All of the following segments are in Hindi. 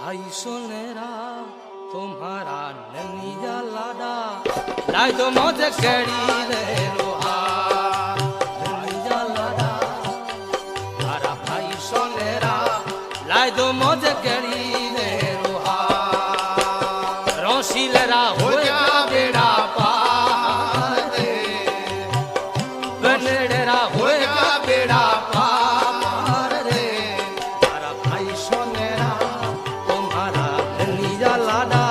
भाई सोनेरा तुम्हारा ननिया लाडा लाई तो मुझे केड़ी रे रोहा ननिया लाडा हमारा भाई सोनेरा लाई तो मुझे केड़ी रे रोहा रोशीलरा हो गया बेड़ा पार रे बनडेरा हो गया बेड़ा पार रे हमारा भाई सोनेरा लाडा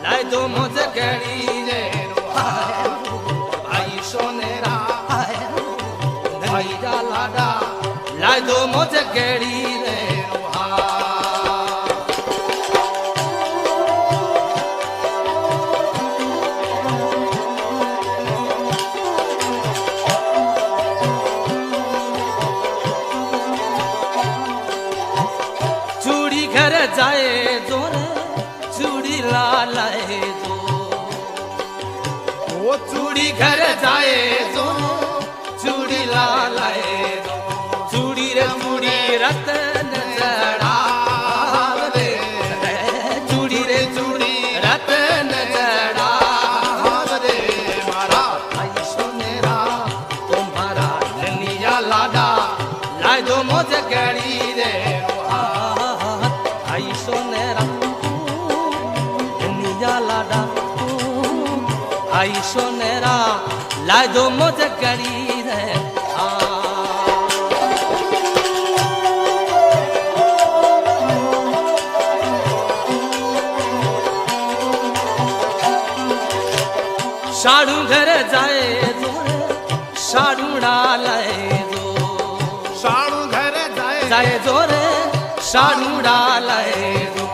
लाई तो मुझे केड़ी रे रोहा भाई सोनेरा ननिया लाडा लाई तो मुझे केड़ी रे रोहा चूड़ी घर जाए जोरे चूड़ी लाए दो वो चूड़ी घर जाए दो चूड़ी लाए दो चूड़ी रे चूड़ी रतन जड़ा रे चूड़ी रे चूड़ी रतन जड़ा रे मारा भाई सोनेरा तुम्हारा ननिया लाडा लाई दो मुझे केड़ी रे रोहा भाई सोनेरा लाडा आई सोनेरा लाई दो मुझे केड़ी रे साड़ू घर जाए दो साड़ूड़ा लाए दो साड़ू घर जाए दो रे साड़ूड़ा लाए दो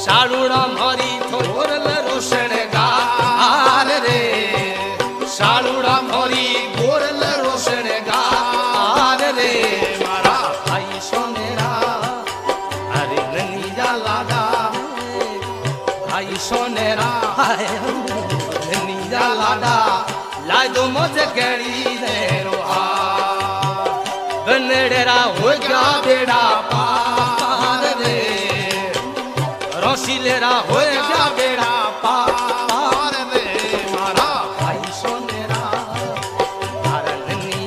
साड़ूड़ा मारी थोर रोशन गार रे साड़ूड़ा मारी गोरल रोशन गार रे मारा भाई सोनेरा अरे ननिया लाडा भाई सोनेरा ननिया लाडा लाई दो मुझे केड़ी रे रोहा बनडेरा हो गया बेड़ा